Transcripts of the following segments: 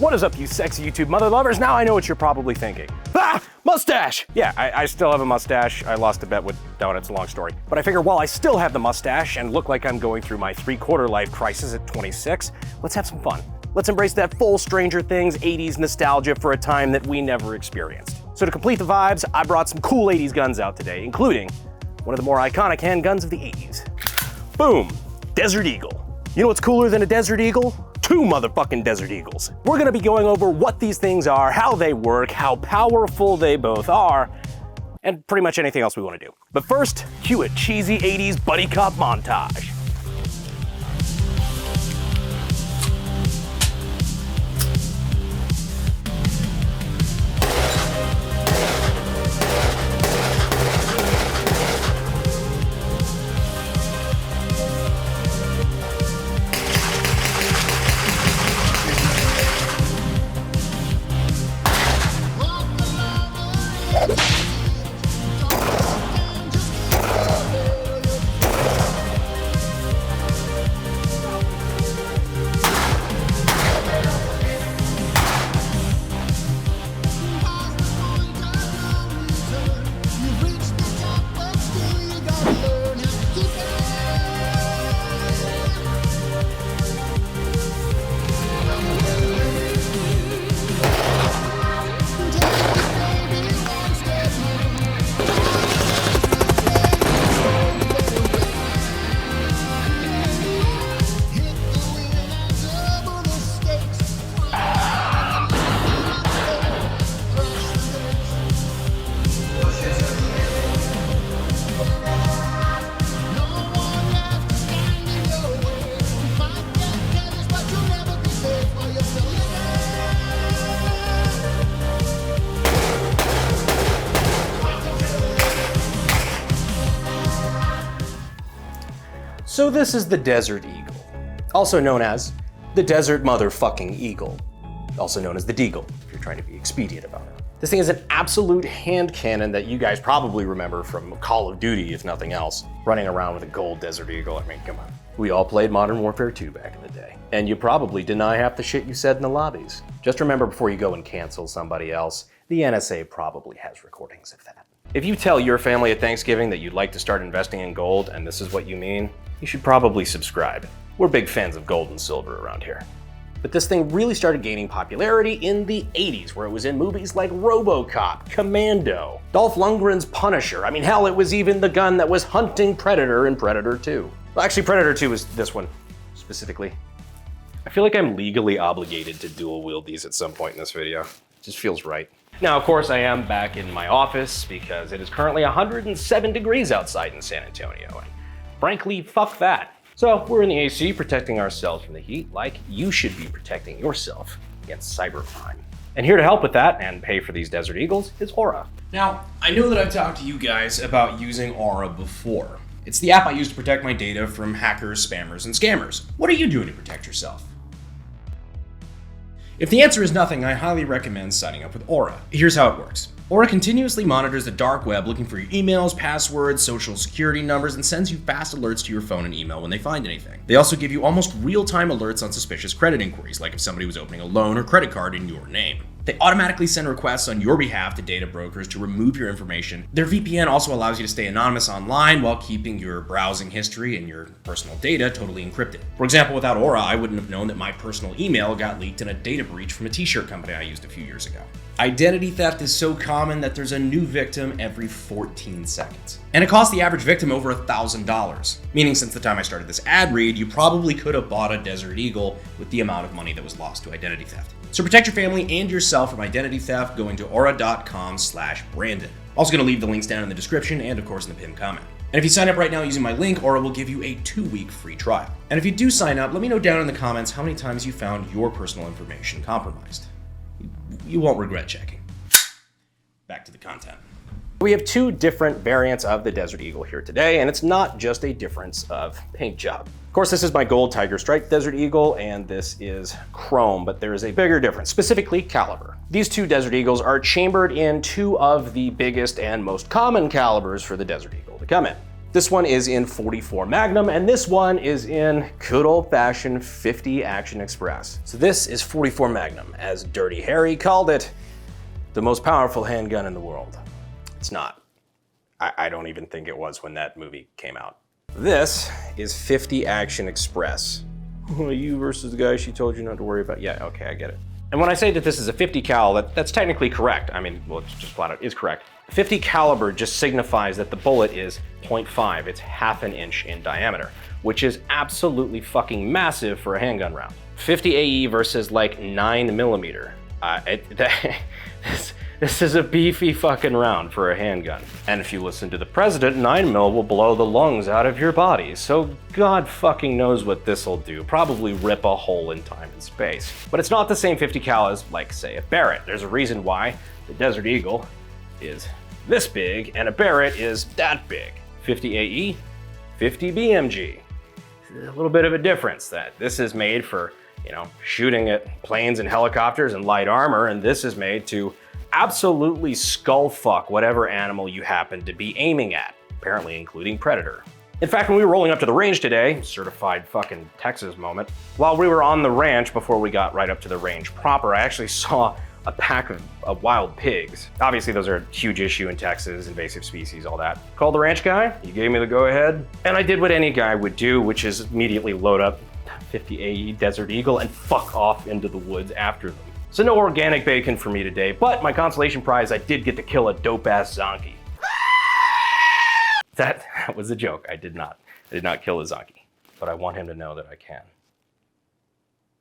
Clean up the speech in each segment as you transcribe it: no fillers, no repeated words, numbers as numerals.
What is up, you sexy YouTube mother lovers? Now I know what you're probably thinking. Ah, mustache! Yeah, I still have a mustache. I lost a bet with donuts, long story. But I figure while I still have the mustache and look like I'm going through my three-quarter life crisis at 26, let's have some fun. Let's embrace that full Stranger Things 80s nostalgia for a time that we never experienced. So to complete the vibes, I brought some cool 80s guns out today, including one of the more iconic handguns of the 80s. Boom, Desert Eagle. You know what's cooler than a Desert Eagle? Two motherfucking Desert Eagles. We're gonna be going over what these things are, how they work, how powerful they both are, and pretty much anything else we wanna do. But first, cue a cheesy 80s buddy cop montage. So this is the Desert Eagle, also known as the Desert Motherfucking Eagle, also known as the Deagle, if you're trying to be expedient about it. This thing is an absolute hand cannon that you guys probably remember from Call of Duty, if nothing else. Running around with a gold Desert Eagle, I mean, come on. We all played Modern Warfare 2 back in the day. And you probably deny half the shit you said in the lobbies. Just remember before you go and cancel somebody else, the NSA probably has recordings of that. If you tell your family at Thanksgiving that you'd like to start investing in gold and this is what you mean, you should probably subscribe. We're big fans of gold and silver around here. But this thing really started gaining popularity in the 80s, where it was in movies like RoboCop, Commando, Dolph Lundgren's Punisher. I mean, hell, it was even the gun that was hunting Predator in Predator 2. Well, actually, Predator 2 was this one, specifically. I feel like I'm legally obligated to dual wield these at some point in this video. It just feels right. Now, of course, I am back in my office because it is currently 107 degrees outside in San Antonio. And frankly, fuck that. So we're in the AC protecting ourselves from the heat like you should be protecting yourself against cybercrime. And here to help with that and pay for these Desert Eagles is Aura. Now, I know that I've talked to you guys about using Aura before. It's the app I use to protect my data from hackers, spammers, and scammers. What are you doing to protect yourself? If the answer is nothing, I highly recommend signing up with Aura. Here's how it works. Aura continuously monitors the dark web looking for your emails, passwords, social security numbers, and sends you fast alerts to your phone and email when they find anything. They also give you almost real-time alerts on suspicious credit inquiries, like if somebody was opening a loan or credit card in your name. They automatically send requests on your behalf to data brokers to remove your information. Their VPN also allows you to stay anonymous online while keeping your browsing history and your personal data totally encrypted. For example, without Aura, I wouldn't have known that my personal email got leaked in a data breach from a t-shirt company I used a few years ago. Identity theft is so common that there's a new victim every 14 seconds. And it costs the average victim over $1,000. Meaning since the time I started this ad read, you probably could have bought a Desert Eagle with the amount of money that was lost to identity theft. So protect your family and yourself from identity theft going to aura.com/Brandon. Also gonna leave the links down in the description and of course in the pinned comment. And if you sign up right now using my link, Aura will give you a 2-week free trial. And if you do sign up, let me know down in the comments how many times you found your personal information compromised. You won't regret checking. Back to the content. We have two different variants of the Desert Eagle here today, and it's not just a difference of paint job. Of course, this is my gold Tiger Stripe Desert Eagle, and this is chrome, but there is a bigger difference, specifically caliber. These two Desert Eagles are chambered in two of the biggest and most common calibers for the Desert Eagle to come in. This one is in 44 Magnum, and this one is in good old-fashioned 50 Action Express. So this is 44 Magnum, as Dirty Harry called it, the most powerful handgun in the world. It's not. I don't even think it was when that movie came out. This is 50 Action Express. You versus the guy she told you not to worry about. Yeah, okay, I get it. And when I say that this is a 50 cal, that's technically correct. I mean, well, it's just flat out is correct. 50 caliber just signifies that the bullet is 0.5. It's half an inch in diameter, which is absolutely fucking massive for a handgun round. 50 AE versus like 9 millimeter. This is a beefy fucking round for a handgun. And if you listen to the president, 9 mil will blow the lungs out of your body. So God fucking knows what this'll do. Probably rip a hole in time and space. But it's not the same 50 cal as, like, say, a Barrett. There's a reason why the Desert Eagle is this big and a Barrett is that big. 50 AE, 50 BMG. A little bit of a difference that this is made for, shooting at planes and helicopters and light armor, and this is made to absolutely skull fuck whatever animal you happen to be aiming at, apparently including predator. In fact, when we were rolling up to the range today, certified fucking Texas moment, while we were on the ranch before we got right up to the range proper, I actually saw a pack of wild pigs. Obviously those are a huge issue in Texas, invasive species, all that. Called the ranch guy, he gave me the go ahead, and I did what any guy would do, which is immediately load up 50 AE Desert Eagle and fuck off into the woods after them. So no organic bacon for me today, but my consolation prize, I did get to kill a dope-ass zonkey. That was a joke, I did not kill a zonkey, but I want him to know that I can.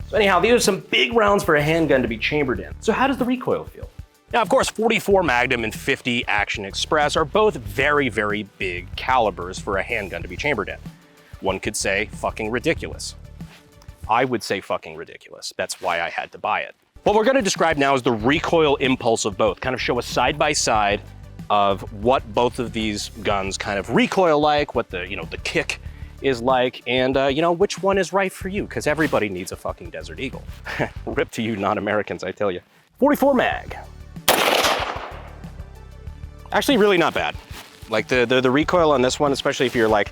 So anyhow, these are some big rounds for a handgun to be chambered in. So how does the recoil feel? Now, of course, 44 Magnum and 50 Action Express are both very, very big calibers for a handgun to be chambered in. One could say fucking ridiculous. I would say fucking ridiculous. That's why I had to buy it. What we're gonna describe now is the recoil impulse of both, kind of show a side-by-side of what both of these guns kind of recoil like, what the kick is like, and which one is right for you, because everybody needs a fucking Desert Eagle. Rip to you non-Americans, I tell you. 44 mag. Actually really not bad. Like the recoil on this one, especially if you're like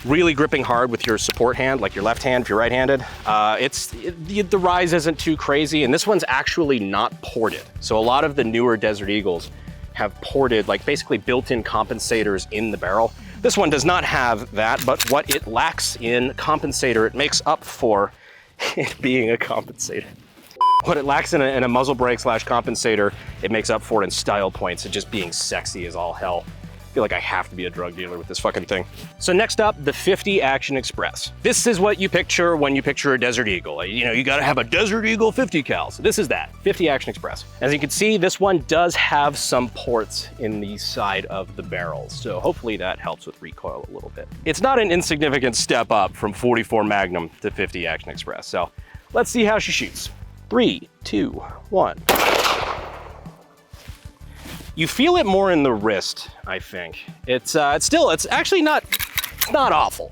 really gripping hard with your support hand, like your left hand if you're right-handed, the rise isn't too crazy, and this one's actually not ported. So a lot of the newer Desert Eagles have ported, like basically built-in compensators in the barrel. This one does not have that, but what it lacks in compensator, it makes up for it being a compensator. What it lacks in a muzzle brake / compensator, it makes up for it in style points and just being sexy as all hell. I feel like I have to be a drug dealer with this fucking thing. So next up, the 50 Action Express. This is what you picture when you picture a Desert Eagle. You gotta have a Desert Eagle 50 cal. So this is that, 50 Action Express. As you can see, this one does have some ports in the side of the barrel. So hopefully that helps with recoil a little bit. It's not an insignificant step up from 44 Magnum to 50 Action Express. So let's see how she shoots. 3, 2, 1. You feel it more in the wrist, I think. It's actually not awful,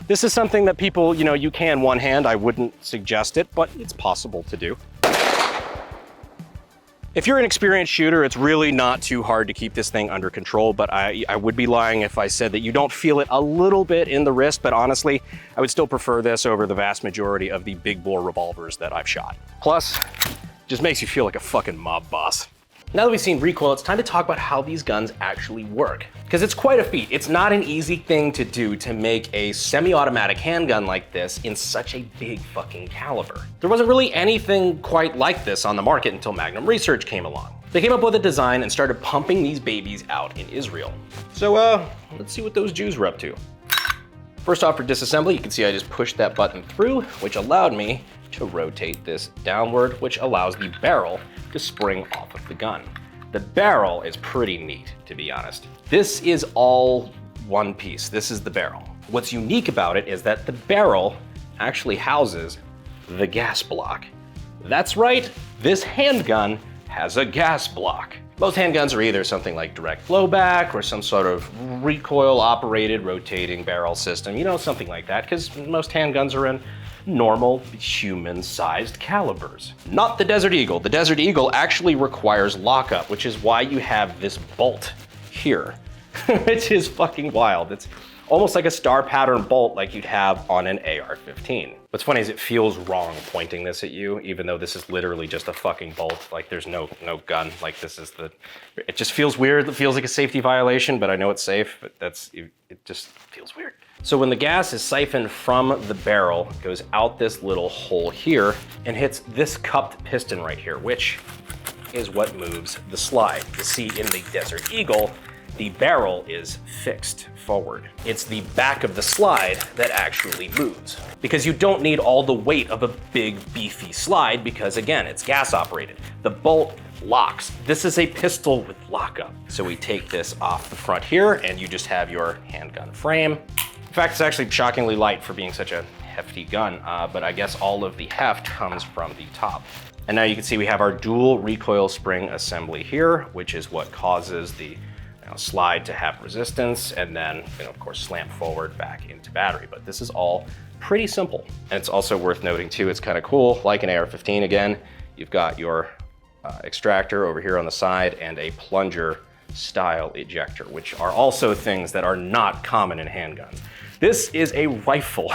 This is something that people, you can one hand. I wouldn't suggest it, but it's possible to do. If you're an experienced shooter, it's really not too hard to keep this thing under control, but I would be lying if I said that you don't feel it a little bit in the wrist, but honestly, I would still prefer this over the vast majority of the big bore revolvers that I've shot. Plus, it just makes you feel like a fucking mob boss. Now that we've seen recoil, it's time to talk about how these guns actually work. Because it's quite a feat. It's not an easy thing to do to make a semi-automatic handgun like this in such a big fucking caliber. There wasn't really anything quite like this on the market until Magnum Research came along. They came up with a design and started pumping these babies out in Israel. So let's see what those Jews were up to. First off, for disassembly, you can see I just pushed that button through, which allowed me to rotate this downward, which allows the barrel to spring off of the gun. The barrel is pretty neat, to be honest. This is all one piece. This is the barrel. What's unique about it is that the barrel actually houses the gas block. That's right, this handgun has a gas block. Most handguns are either something like direct flowback or some sort of recoil operated rotating barrel system, something like that, because most handguns are in normal human-sized calibers. Not the Desert Eagle. The Desert Eagle actually requires lockup, which is why you have this bolt here which is fucking wild. It's almost like a star pattern bolt like you'd have on an AR-15. What's funny is it feels wrong pointing this at you, even though this is literally just a fucking bolt. Like there's no gun. Like this is it just feels weird. It feels like a safety violation, but I know it's safe, but it just feels weird. So when the gas is siphoned from the barrel, it goes out this little hole here and hits this cupped piston right here, which is what moves the slide. You see in the Desert Eagle, the barrel is fixed forward. It's the back of the slide that actually moves, because you don't need all the weight of a big beefy slide because again, it's gas operated. The bolt locks. This is a pistol with lockup. So we take this off the front here and you just have your handgun frame. In fact, it's actually shockingly light for being such a hefty gun, but I guess all of the heft comes from the top. And now you can see we have our dual recoil spring assembly here, which is what causes the slide to have resistance and then, of course, slam forward back into battery. But this is all pretty simple. And it's also worth noting too, it's kind of cool, like an AR-15 again, you've got your extractor over here on the side and a plunger style ejector, which are also things that are not common in handguns. This is a rifle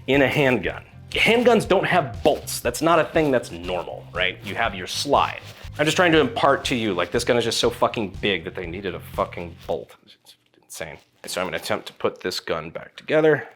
in a handgun. Handguns don't have bolts. That's not a thing that's normal, right? You have your slide. I'm just trying to impart to you, like this gun is just so fucking big that they needed a fucking bolt. It's insane. So I'm gonna attempt to put this gun back together.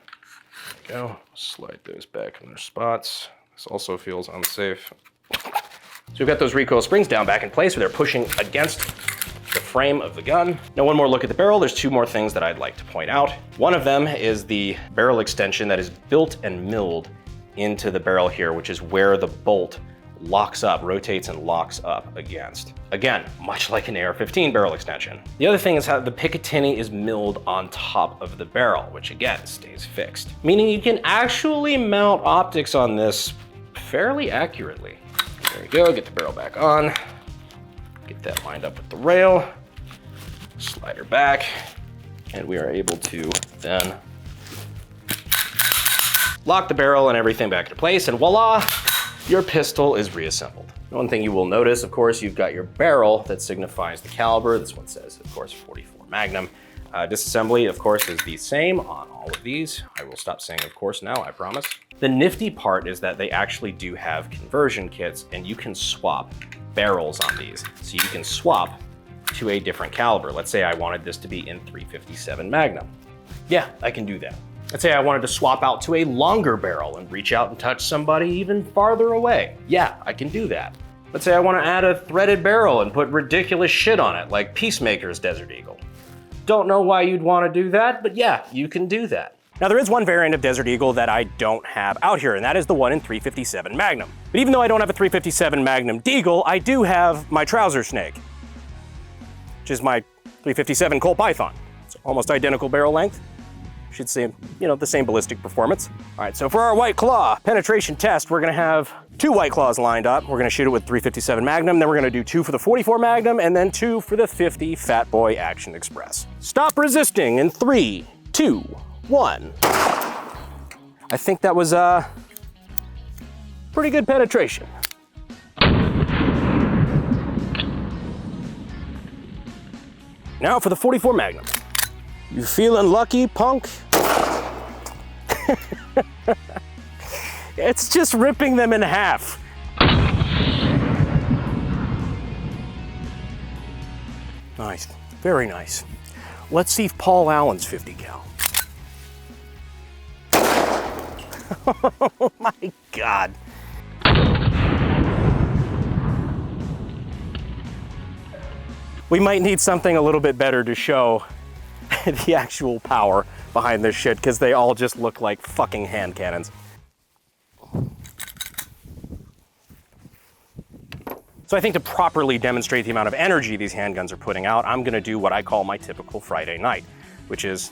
There we go, slide those back in their spots. This also feels unsafe. So we've got those recoil springs down back in place where they're pushing against the frame of the gun. Now one more look at the barrel. There's two more things that I'd like to point out. One of them is the barrel extension that is built and milled into the barrel here, which is where the bolt locks up, rotates and locks up against. Again, much like an AR-15 barrel extension. The other thing is how the Picatinny is milled on top of the barrel, which again stays fixed. Meaning you can actually mount optics on this fairly accurately. There we go, get the barrel back on. Get that lined up with the rail. Slide her back. And we are able to then lock the barrel and everything back into place, and voila, your pistol is reassembled. One thing you will notice, of course, you've got your barrel that signifies the caliber. This one says, of course, 44 Magnum. Disassembly, of course, is the same on all of these. I will stop saying of course now, I promise. The nifty part is that they actually do have conversion kits and you can swap barrels on these. So you can swap to a different caliber. Let's say I wanted this to be in .357 Magnum. Yeah, I can do that. Let's say I wanted to swap out to a longer barrel and reach out and touch somebody even farther away. Yeah, I can do that. Let's say I want to add a threaded barrel and put ridiculous shit on it, like Peacemaker's Desert Eagle. Don't know why you'd want to do that, but yeah, you can do that. Now there is one variant of Desert Eagle that I don't have out here, and that is the one in .357 Magnum. But even though I don't have a .357 Magnum Deagle, I do have my Trouser Snake, which is my .357 Colt Python. It's almost identical barrel length. Should seem, the same ballistic performance. All right, so for our White Claw penetration test, we're gonna have 2 White Claws lined up. We're gonna shoot it with .357 Magnum, then we're gonna do 2 for the .44 Magnum, and then 2 for the .50 Fat Boy Action Express. Stop resisting in 3, 2, 1. I think that was pretty good penetration. Now for the .44 Magnum. You feeling lucky, punk? It's just ripping them in half. Nice, very nice. Let's see if Paul Allen's 50 cal. Oh my God. We might need something a little bit better to show the actual power behind this shit, because they all just look like fucking hand cannons. So I think to properly demonstrate the amount of energy these handguns are putting out, I'm gonna do what I call my typical Friday night, which is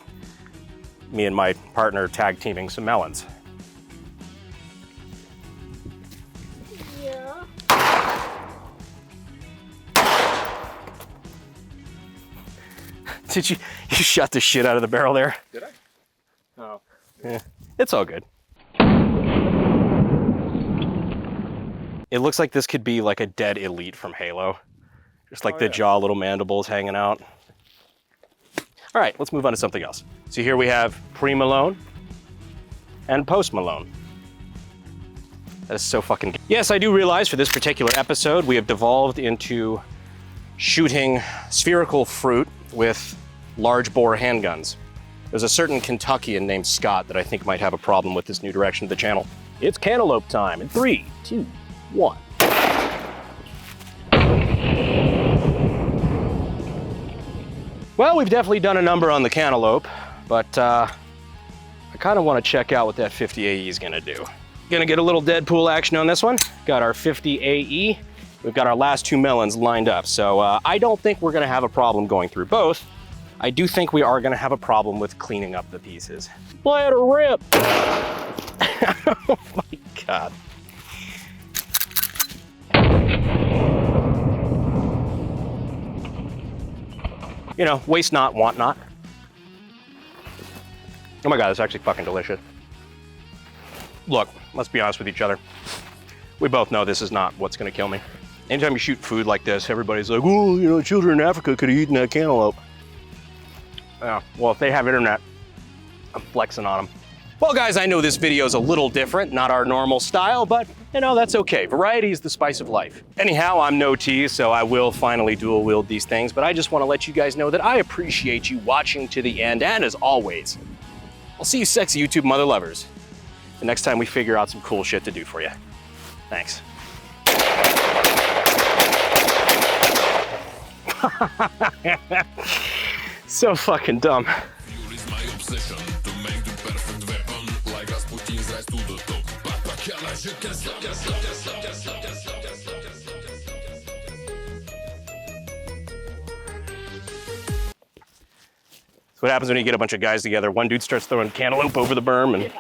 me and my partner tag teaming some melons. Yeah. Did you shot the shit out of the barrel there? Did I? Oh. Yeah, it's all good. It looks like this could be like a dead elite from Halo. Just like the jaw, little mandibles hanging out. All right, let's move on to something else. So here we have pre-Malone and post-Malone. That is so fucking good. Yes, I do realize for this particular episode, we have devolved into shooting spherical fruit with large bore handguns. There's a certain Kentuckian named Scott that I think might have a problem with this new direction of the channel. It's cantaloupe time in 3, 2, 1. Well, we've definitely done a number on the cantaloupe, but I kind of want to check out what that 50 AE is gonna do. Gonna get a little Deadpool action on this one. Got our 50 AE. We've got our last 2 melons lined up. So I don't think we're gonna have a problem going through both. I do think we are gonna have a problem with cleaning up the pieces. Let her rip. Oh my God. You know, waste not, want not. Oh my God, it's actually fucking delicious. Look, let's be honest with each other. We both know this is not what's gonna kill me. Anytime you shoot food like this, everybody's like, oh, you know, children in Africa could have eaten that cantaloupe. Yeah, well, if they have internet, I'm flexing on them. Well, guys, I know this video is a little different, not our normal style, but you know, that's okay. Variety is the spice of life. Anyhow, I'm no tease, so I will finally dual wield these things, but I just want to let you guys know that I appreciate you watching to the end, and as always, I'll see you sexy YouTube mother lovers the next time we figure out some cool shit to do for you. Thanks. So fucking dumb. That's what happens when you get a bunch of guys together. One dude starts throwing cantaloupe over the berm and